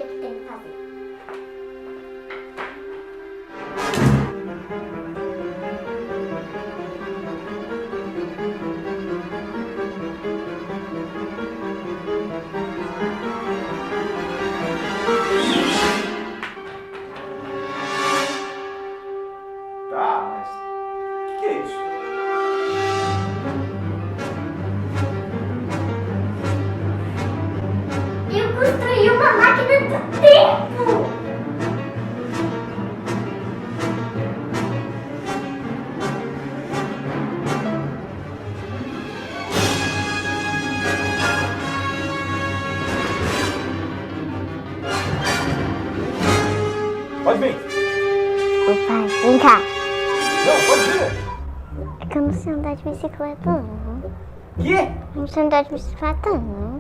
que tem que fazer. Tá, mas o que é isso? Eu construí uma máquina do tempo! Pode vir. Ô pai, vem cá. Não, pode vir. É que eu não sei andar de bicicleta, não. Quê? Eu não sei andar de bicicleta, não.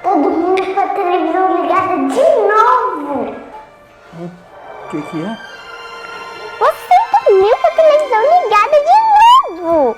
Todo mundo com a televisão ligada de novo! O que é? Você dormiu com a televisão ligada de novo!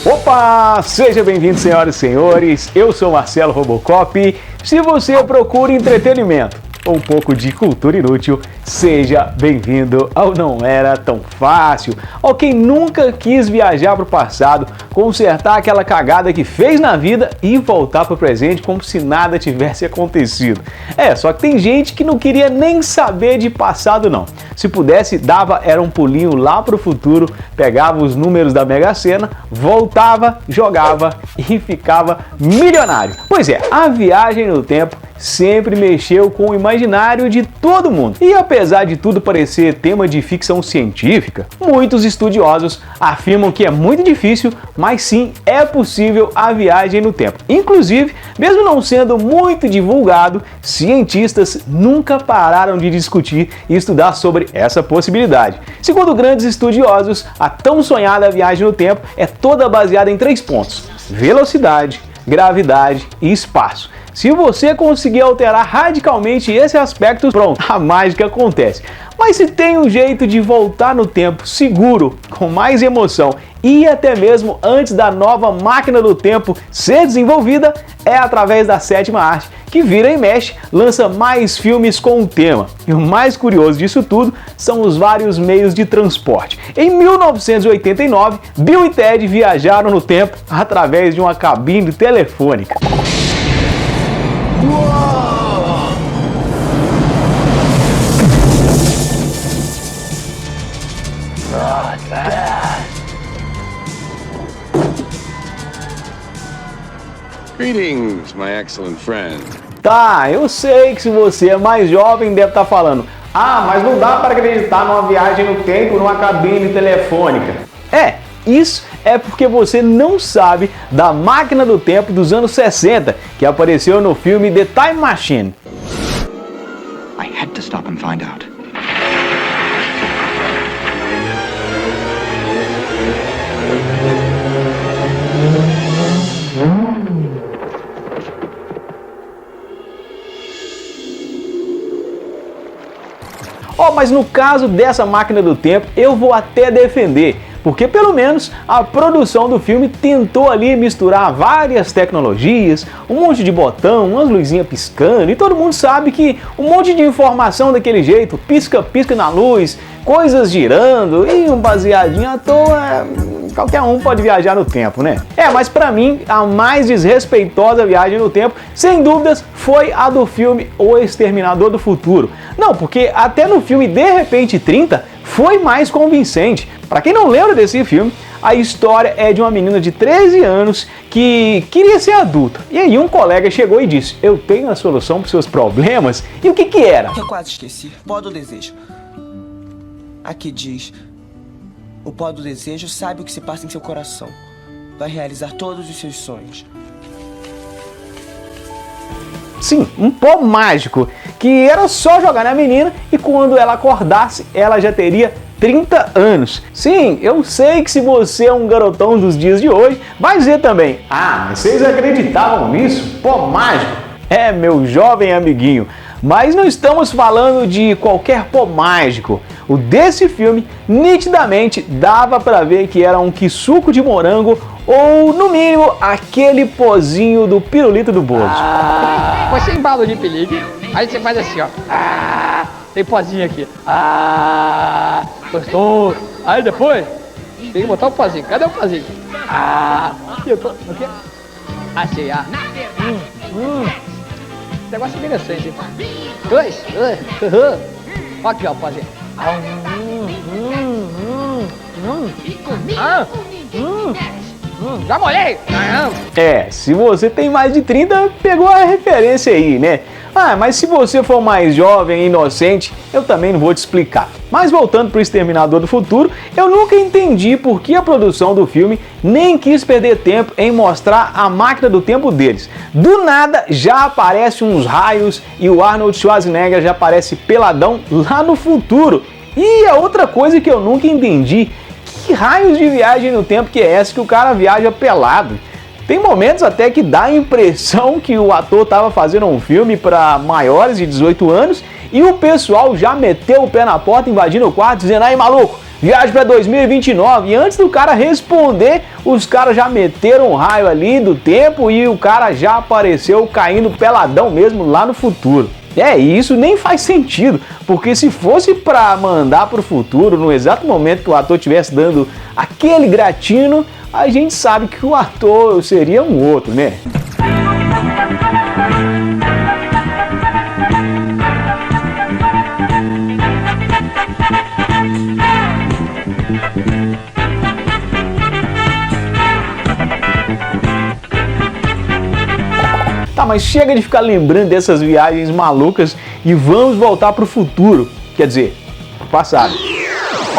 Opa! Seja bem-vindo, senhoras e senhores. Eu sou Marcelo Robocop. Se você procura entretenimento ou um pouco de cultura inútil, seja bem-vindo ao Não Era Tão Fácil. Ou quem nunca quis viajar para o passado, consertar aquela cagada que fez na vida e voltar para o presente como se nada tivesse acontecido. Só que tem gente que não queria nem saber de passado não. Se pudesse, era um pulinho lá para o futuro, pegava os números da Mega Sena, voltava, jogava e ficava milionário. Pois é, a viagem no tempo sempre mexeu com o imaginário de todo mundo. E apesar de tudo parecer tema de ficção científica, muitos estudiosos afirmam que é muito difícil, mas sim é possível a viagem no tempo. Inclusive, mesmo não sendo muito divulgado, cientistas nunca pararam de discutir e estudar sobre essa possibilidade. Segundo grandes estudiosos, a tão sonhada viagem no tempo é toda baseada em 3 pontos: velocidade, gravidade e espaço. Se você conseguir alterar radicalmente esse aspecto, pronto, a mágica acontece. Mas se tem um jeito de voltar no tempo seguro, com mais emoção e até mesmo antes da nova máquina do tempo ser desenvolvida, é através da sétima arte, que vira e mexe, lança mais filmes com o tema. E o mais curioso disso tudo são os vários meios de transporte. Em 1989, Bill e Ted viajaram no tempo através de uma cabine telefônica. Greetings, my excellent friend. Tá, eu sei que se você é mais jovem deve estar falando: ah, mas não dá para acreditar numa viagem no tempo numa cabine telefônica. Isso é porque você não sabe da máquina do tempo dos anos 60, que apareceu no filme The Time Machine. I had to stop and find out. Mas no caso dessa máquina do tempo, eu vou até defender, porque pelo menos a produção do filme tentou ali misturar várias tecnologias, um monte de botão, umas luzinhas piscando, e todo mundo sabe que um monte de informação daquele jeito, pisca-pisca na luz, coisas girando e um baseadinho à toa, qualquer um pode viajar no tempo, né? Mas pra mim, a mais desrespeitosa viagem no tempo, sem dúvidas, foi a do filme O Exterminador do Futuro. Não, porque até no filme De Repente 30 foi mais convincente. Pra quem não lembra desse filme, a história é de uma menina de 13 anos que queria ser adulta. E aí um colega chegou e disse: eu tenho a solução para os seus problemas. E o que era? Eu quase esqueci. Pó do desejo. Aqui diz: o pó do desejo sabe o que se passa em seu coração. Vai realizar todos os seus sonhos. Sim, um pó mágico, que era só jogar na menina e quando ela acordasse, ela já teria 30 anos. Sim, eu sei que se você é um garotão dos dias de hoje, vai dizer também: ah, vocês acreditavam nisso? Pó mágico? Meu jovem amiguinho, mas não estamos falando de qualquer pó mágico. O desse filme, nitidamente, dava pra ver que era um quissuco de morango ou, no mínimo, aquele pozinho do pirulito do Bozo. Você embala de pelique, aí você faz assim, ó. Tem pozinho aqui. Gostou. Aí depois, tem que botar o pozinho. Cadê o pozinho? Aqui, eu tô. Aqui. Achei, Esse negócio é interessante, hein? Dois. Aqui, ó, o pozinho. Já molhei! Se você tem mais de 30, pegou a referência aí, né? Mas se você for mais jovem e inocente, eu também não vou te explicar. Mas voltando para o Exterminador do Futuro, eu nunca entendi por que a produção do filme nem quis perder tempo em mostrar a máquina do tempo deles. Do nada já aparecem uns raios e o Arnold Schwarzenegger já aparece peladão lá no futuro. E a outra coisa que eu nunca entendi: que raios de viagem no tempo que é essa que o cara viaja pelado? Tem momentos até que dá a impressão que o ator estava fazendo um filme para maiores de 18 anos e o pessoal já meteu o pé na porta, invadindo o quarto, dizendo: aí maluco, viagem para 2029. E antes do cara responder, os caras já meteram um raio ali do tempo e o cara já apareceu caindo peladão mesmo lá no futuro. E isso nem faz sentido, porque se fosse para mandar para o futuro, no exato momento que o ator estivesse dando aquele gratino, a gente sabe que o ator seria um outro, né? Mas chega de ficar lembrando dessas viagens malucas e vamos voltar para o futuro, quer dizer, para o passado.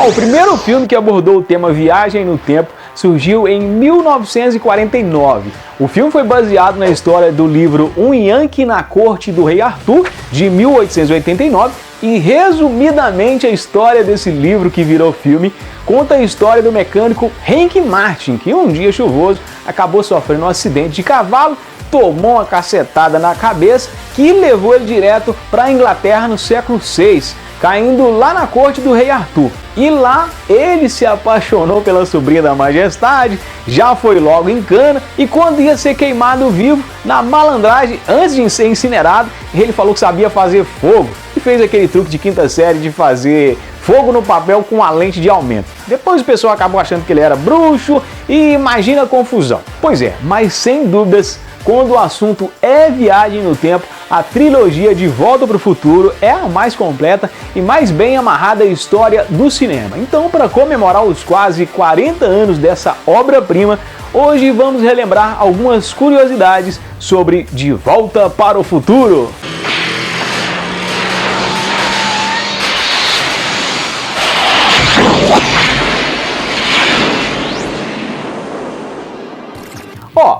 O primeiro filme que abordou o tema viagem no tempo surgiu em 1949. O filme foi baseado na história do livro Um Yankee na Corte do Rei Arthur, de 1889, e resumidamente a história desse livro que virou filme conta a história do mecânico Hank Martin, que um dia chuvoso acabou sofrendo um acidente de cavalo, tomou uma cacetada na cabeça que levou ele direto para a Inglaterra no século VI, caindo lá na corte do rei Arthur. E lá ele se apaixonou pela sobrinha da majestade, já foi logo em cana e quando ia ser queimado vivo, na malandragem, antes de ser incinerado, ele falou que sabia fazer fogo e fez aquele truque de quinta série de fazer fogo no papel com a lente de aumento. Depois o pessoal acabou achando que ele era bruxo e imagina a confusão. Pois é, mas sem dúvidas, quando o assunto é viagem no tempo, a trilogia De Volta para o Futuro é a mais completa e mais bem amarrada história do cinema. Então, para comemorar os quase 40 anos dessa obra-prima, hoje vamos relembrar algumas curiosidades sobre De Volta para o Futuro.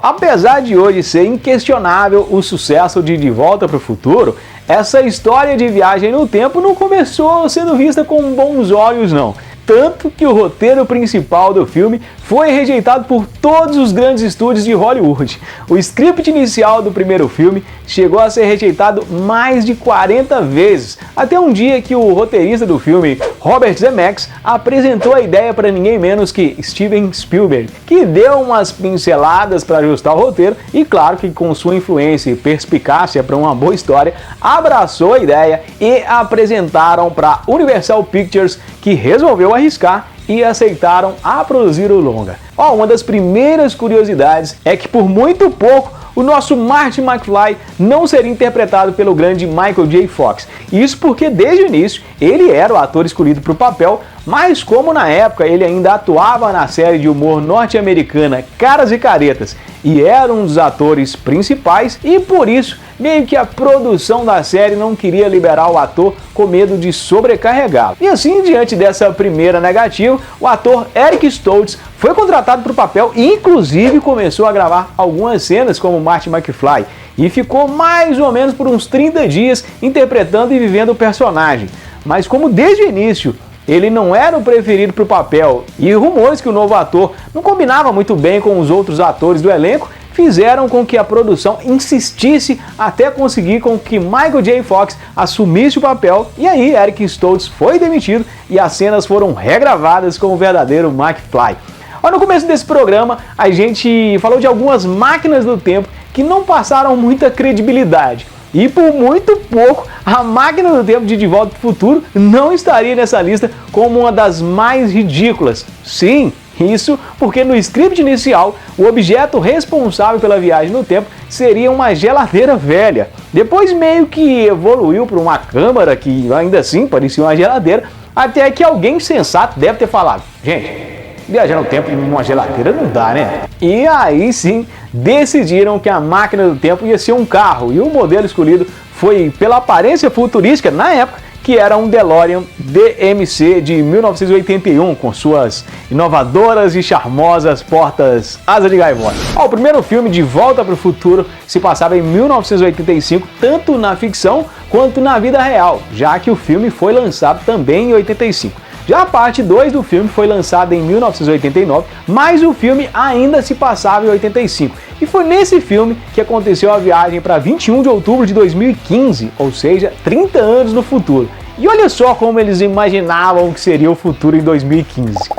Apesar de hoje ser inquestionável o sucesso de Volta para o Futuro, essa história de viagem no tempo não começou sendo vista com bons olhos não. Tanto que o roteiro principal do filme foi rejeitado por todos os grandes estúdios de Hollywood. O script inicial do primeiro filme chegou a ser rejeitado mais de 40 vezes, até um dia que o roteirista do filme, Robert Zemeckis, apresentou a ideia para ninguém menos que Steven Spielberg, que deu umas pinceladas para ajustar o roteiro e, claro que com sua influência e perspicácia para uma boa história, abraçou a ideia e apresentaram para Universal Pictures, que resolveu arriscar e aceitaram a produzir o longa. Uma das primeiras curiosidades é que por muito pouco o nosso Marty McFly não seria interpretado pelo grande Michael J. Fox. Isso porque desde o início ele era o ator escolhido para o papel, mas como na época ele ainda atuava na série de humor norte-americana Caras e Caretas e era um dos atores principais, e por isso meio que a produção da série não queria liberar o ator com medo de sobrecarregá-lo. E assim, diante dessa primeira negativa, o ator Eric Stoltz foi contratado para o papel e inclusive começou a gravar algumas cenas como Marty McFly e ficou mais ou menos por uns 30 dias interpretando e vivendo o personagem. Mas como desde o início ele não era o preferido para o papel e rumores que o novo ator não combinava muito bem com os outros atores do elenco, fizeram com que a produção insistisse até conseguir com que Michael J. Fox assumisse o papel, e aí Eric Stoltz foi demitido e as cenas foram regravadas com o verdadeiro McFly. No começo desse programa a gente falou de algumas máquinas do tempo que não passaram muita credibilidade. E por muito pouco, a máquina do tempo de Volta para o Futuro não estaria nessa lista como uma das mais ridículas. Sim, isso porque no script inicial, o objeto responsável pela viagem no tempo seria uma geladeira velha. Depois meio que evoluiu para uma câmara que ainda assim parecia uma geladeira, até que alguém sensato deve ter falado: gente, viajar no tempo em uma geladeira não dá, né? E aí sim, decidiram que a máquina do tempo ia ser um carro, e o modelo escolhido foi pela aparência futurística na época, que era um DeLorean DMC de 1981, com suas inovadoras e charmosas portas asa de gaivota. O primeiro filme de Volta para o Futuro se passava em 1985, tanto na ficção quanto na vida real, já que o filme foi lançado também em 85. Já a parte 2 do filme foi lançada em 1989, mas o filme ainda se passava em 85. E foi nesse filme que aconteceu a viagem para 21 de outubro de 2015, ou seja, 30 anos no futuro. E olha só como eles imaginavam que seria o futuro em 2015.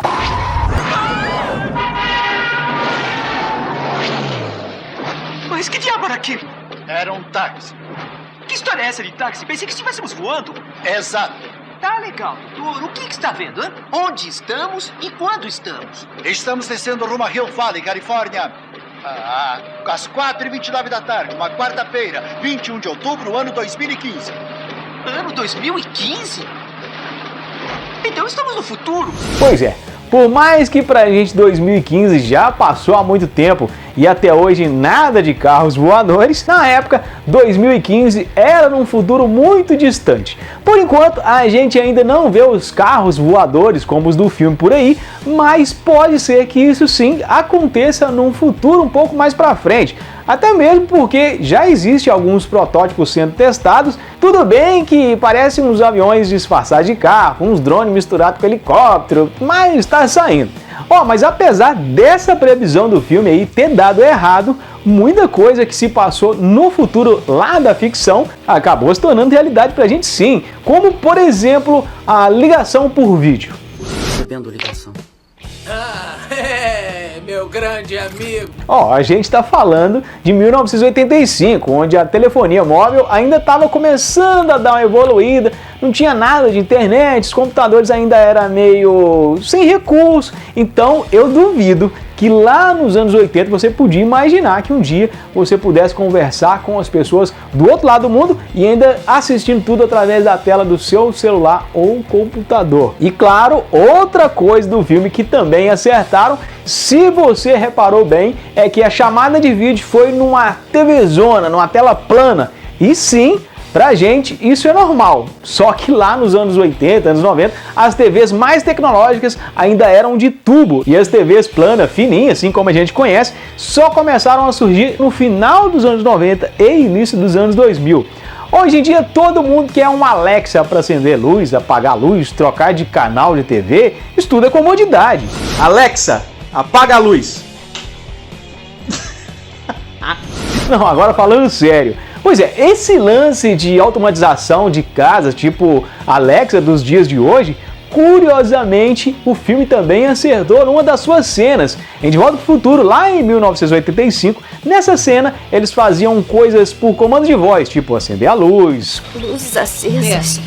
Mas que diabo era aquilo? Era um táxi. Que história é essa de táxi? Pensei que estivéssemos voando. Exato. Tá legal, doutor. O que está vendo, hein? Onde estamos e quando estamos? Estamos descendo rumo a Hill Valley, Califórnia, às 4h29 da tarde, uma quarta-feira, 21 de outubro, ano 2015. Ano 2015? Então estamos no futuro. Pois é. Por mais que pra gente 2015 já passou há muito tempo e até hoje nada de carros voadores, na época 2015 era num futuro muito distante. Por enquanto a gente ainda não vê os carros voadores como os do filme por aí, mas pode ser que isso sim aconteça num futuro um pouco mais pra frente. Até mesmo porque já existem alguns protótipos sendo testados. Tudo bem que parecem uns aviões disfarçados de carro, uns drones misturados com helicóptero, mas está saindo. Mas apesar dessa previsão do filme aí ter dado errado, muita coisa que se passou no futuro lá da ficção acabou se tornando realidade pra gente sim, como por exemplo a ligação por vídeo. Recebendo ligação. Meu grande amigo. A gente está falando de 1985, onde a telefonia móvel ainda estava começando a dar uma evoluída, não tinha nada de internet, os computadores ainda eram meio sem recursos, então eu duvido que lá nos anos 80 você podia imaginar que um dia você pudesse conversar com as pessoas do outro lado do mundo e ainda assistindo tudo através da tela do seu celular ou computador. E claro, outra coisa do filme que também acertaram, se você reparou bem, é que a chamada de vídeo foi numa TVzona, numa tela plana. E sim, pra gente isso é normal, só que lá nos anos 80, anos 90, as TVs mais tecnológicas ainda eram de tubo e as TVs planas, fininhas, assim como a gente conhece, só começaram a surgir no final dos anos 90 e início dos anos 2000. Hoje em dia todo mundo quer um Alexa para acender luz, apagar luz, trocar de canal de TV, isso tudo é comodidade. Alexa, Apaga a luz. Não, agora falando sério. Pois é, esse lance de automatização de casas, tipo Alexa dos dias de hoje, curiosamente, o filme também acertou numa das suas cenas. Em De Volta para o Futuro, lá em 1985, nessa cena, eles faziam coisas por comando de voz, tipo acender a luz, Luzes acesas.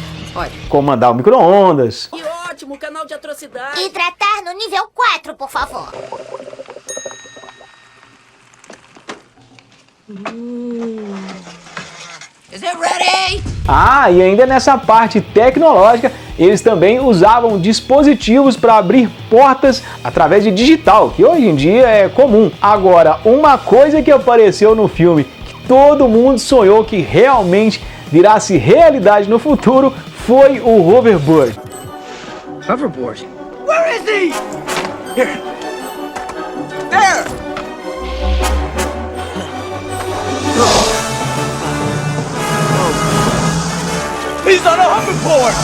comandar o micro-ondas. Que ótimo, canal de atrocidade. E tratar no nível 4, por favor. Is it ready? Ah, e ainda nessa parte tecnológica, eles também usavam dispositivos para abrir portas através de digital, que hoje em dia é comum. Agora, uma coisa que apareceu no filme, que todo mundo sonhou que realmente virasse realidade no futuro, foi o hoverboard. Hoverboard. Where is he? Here. There! He's on a hoverboard!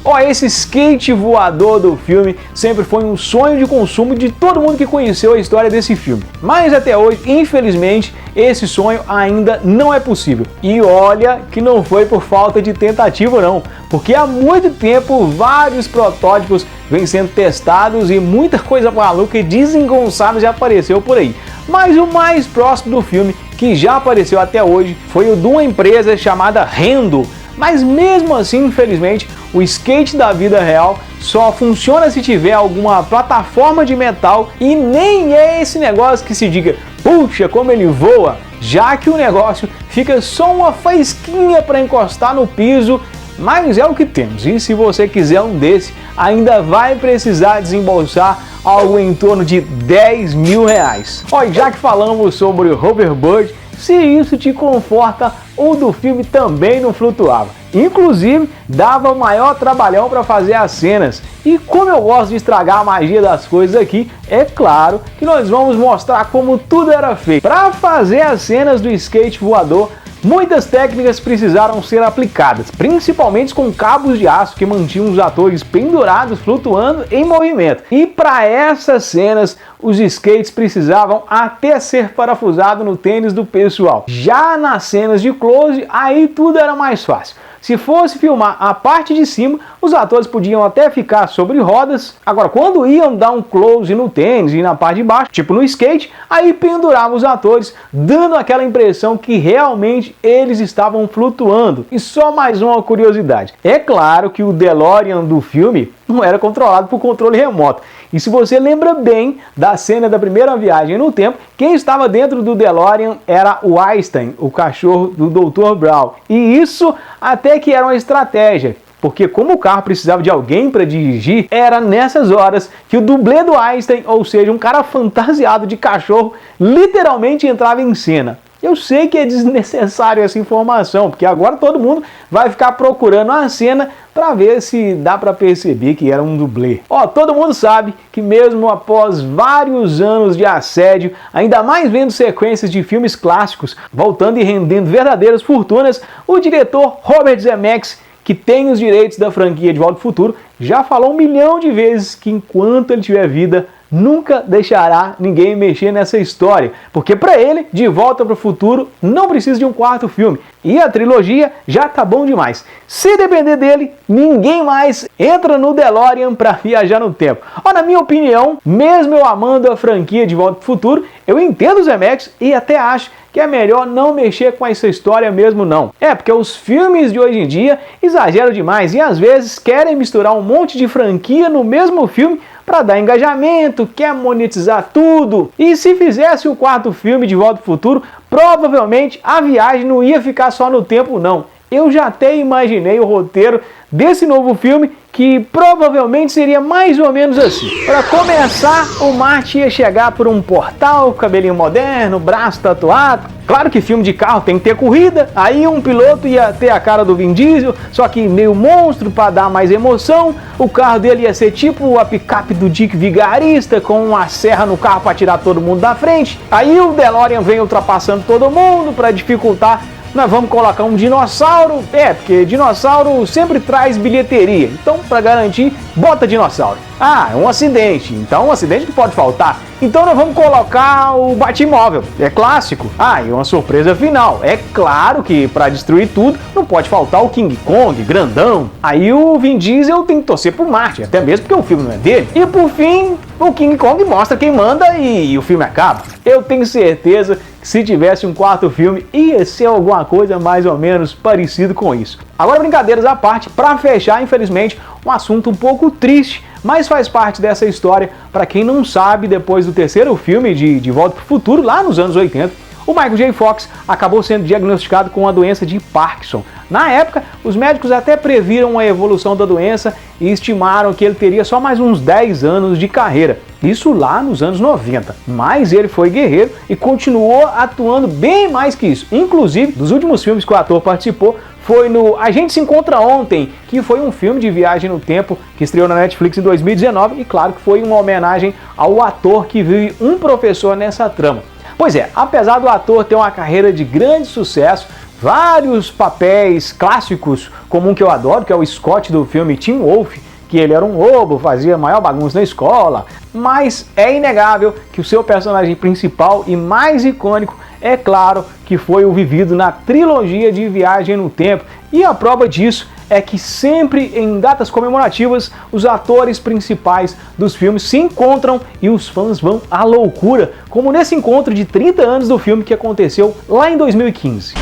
Ó, esse skate voador do filme sempre foi um sonho de consumo de todo mundo que conheceu a história desse filme. Mas até hoje, infelizmente, esse sonho ainda não é possível. E olha que não foi por falta de tentativa não, porque há muito tempo vários protótipos vêm sendo testados e muita coisa maluca e desengonçada já apareceu por aí. Mas o mais próximo do filme que já apareceu até hoje foi o de uma empresa chamada Rendo. Mas mesmo assim, infelizmente, o skate da vida real só funciona se tiver alguma plataforma de metal e nem é esse negócio que se diga, puxa, como ele voa, já que o negócio fica só uma faísquinha para encostar no piso, mas é o que temos. E se você quiser um desse, ainda vai precisar desembolsar algo em torno de 10 mil reais. Olha, já que falamos sobre o hoverboard, se isso te conforta, o do filme também não flutuava. Inclusive, dava o maior trabalhão para fazer as cenas. E como eu gosto de estragar a magia das coisas aqui, é claro que nós vamos mostrar como tudo era feito. Para fazer as cenas do skate voador, muitas técnicas precisaram ser aplicadas, principalmente com cabos de aço que mantinham os atores pendurados, flutuando em movimento. E para essas cenas, os skates precisavam até ser parafusado no tênis do pessoal. Já nas cenas de close, aí tudo era mais fácil. Se fosse filmar a parte de cima, os atores podiam até ficar sobre rodas. Agora, quando iam dar um close no tênis e na parte de baixo, tipo no skate, aí penduravam os atores, dando aquela impressão que realmente eles estavam flutuando. E só mais uma curiosidade. É claro que o DeLorean do filme não era controlado por controle remoto. E se você lembra bem da cena da primeira viagem no tempo, quem estava dentro do DeLorean era o Einstein, o cachorro do Dr. Brown. E isso até que era uma estratégia, porque como o carro precisava de alguém para dirigir, era nessas horas que o dublê do Einstein, ou seja, um cara fantasiado de cachorro, literalmente entrava em cena. Eu sei que é desnecessário essa informação, porque agora todo mundo vai ficar procurando a cena para ver se dá para perceber que era um dublê. Ó, todo mundo sabe que mesmo após vários anos de assédio, ainda mais vendo sequências de filmes clássicos, voltando e rendendo verdadeiras fortunas, o diretor Robert Zemeckis, que tem os direitos da franquia De Volta ao Futuro, já falou 1 milhão de vezes que enquanto ele tiver vida, nunca deixará ninguém mexer nessa história, porque para ele, De Volta para o Futuro não precisa de um quarto filme, e a trilogia já tá bom demais. Se depender dele, ninguém mais entra no DeLorean para viajar no tempo. Ó, na minha opinião, mesmo eu amando a franquia De Volta para o Futuro, eu entendo os Zemeckis e até acho que é melhor não mexer com essa história mesmo não. É, porque os filmes de hoje em dia exageram demais e às vezes querem misturar um monte de franquia no mesmo filme para dar engajamento, quer monetizar tudo. E se fizesse o quarto filme De Volta ao Futuro, provavelmente a viagem não ia ficar só no tempo não. Eu já até imaginei o roteiro desse novo filme que provavelmente seria mais ou menos assim. Para começar, o Marty ia chegar por um portal, cabelinho moderno, braço tatuado. Claro que filme de carro tem que ter corrida, aí um piloto ia ter a cara do Vin Diesel, só que meio monstro para dar mais emoção. O carro dele ia ser tipo a picape do Dick Vigarista, com uma serra no carro para tirar todo mundo da frente. Aí o DeLorean vem ultrapassando todo mundo para dificultar nós vamos colocar um dinossauro, porque dinossauro sempre traz bilheteria, então para garantir, bota dinossauro. Ah, é um acidente, então um acidente não pode faltar, então nós vamos colocar o Batmóvel, é clássico. Ah, e uma surpresa final, é claro que para destruir tudo não pode faltar o King Kong, grandão. Aí o Vin Diesel tem que torcer por Marte, até mesmo porque o filme não é dele. E por fim, o King Kong mostra quem manda e o filme acaba. Eu tenho certeza que se tivesse um quarto filme, ia ser alguma coisa mais ou menos parecido com isso. Agora, brincadeiras à parte, para fechar, infelizmente, um assunto um pouco triste, mas faz parte dessa história. Para quem não sabe, depois do terceiro filme de Volta para o Futuro, lá nos anos 80, o Michael J. Fox acabou sendo diagnosticado com a doença de Parkinson. Na época, os médicos até previram a evolução da doença e estimaram que ele teria só mais uns 10 anos de carreira. Isso lá nos anos 90. Mas ele foi guerreiro e continuou atuando bem mais que isso. Inclusive, dos últimos filmes que o ator participou, foi no A Gente Se Encontra Ontem, que foi um filme de viagem no tempo que estreou na Netflix em 2019 e claro que foi uma homenagem ao ator que viu um professor nessa trama. Pois é, apesar do ator ter uma carreira de grande sucesso, vários papéis clássicos, como um que eu adoro, que é o Scott do filme Teen Wolf, que ele era um lobo, fazia maior bagunça na escola, mas é inegável que o seu personagem principal e mais icônico, é claro, que foi o vivido na trilogia de Viagem no Tempo, e a prova disso é que sempre em datas comemorativas os atores principais dos filmes se encontram e os fãs vão à loucura, como nesse encontro de 30 anos do filme que aconteceu lá em 2015.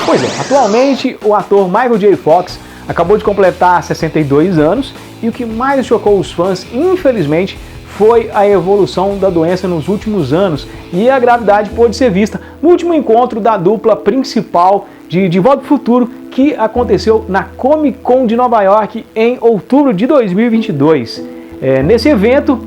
Pois é, atualmente o ator Michael J. Fox acabou de completar 62 anos e o que mais chocou os fãs, infelizmente, foi a evolução da doença nos últimos anos e a gravidade pôde ser vista no último encontro da dupla principal de Volta para o Futuro, que aconteceu na Comic Con de Nova York em outubro de 2022. Nesse evento,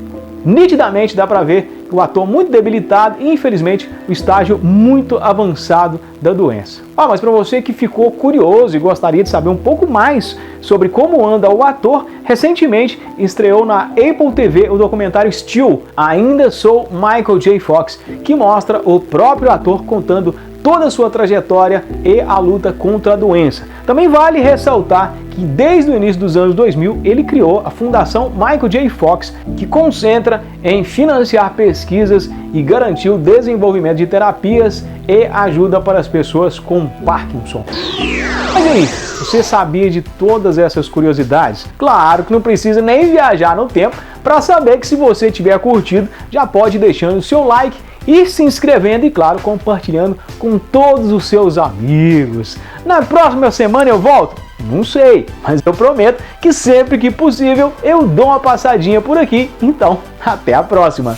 nitidamente dá para ver o ator muito debilitado e, infelizmente, o estágio muito avançado da doença. Mas para você que ficou curioso e gostaria de saber um pouco mais sobre como anda o ator, recentemente estreou na Apple TV o documentário Still, Ainda Sou Michael J. Fox, que mostra o próprio ator contando toda a sua trajetória e a luta contra a doença. Também vale ressaltar que desde o início dos anos 2000 ele criou a Fundação Michael J. Fox, que concentra em financiar pesquisas e garantir o desenvolvimento de terapias e ajuda para as pessoas com Parkinson. Mas aí, você sabia de todas essas curiosidades? Claro que não precisa nem viajar no tempo para saber que se você tiver curtido, já pode ir deixando o seu like e se inscrevendo e, claro, compartilhando com todos os seus amigos. Na próxima semana eu volto? Não sei, mas eu prometo que sempre que possível eu dou uma passadinha por aqui. Então, até a próxima!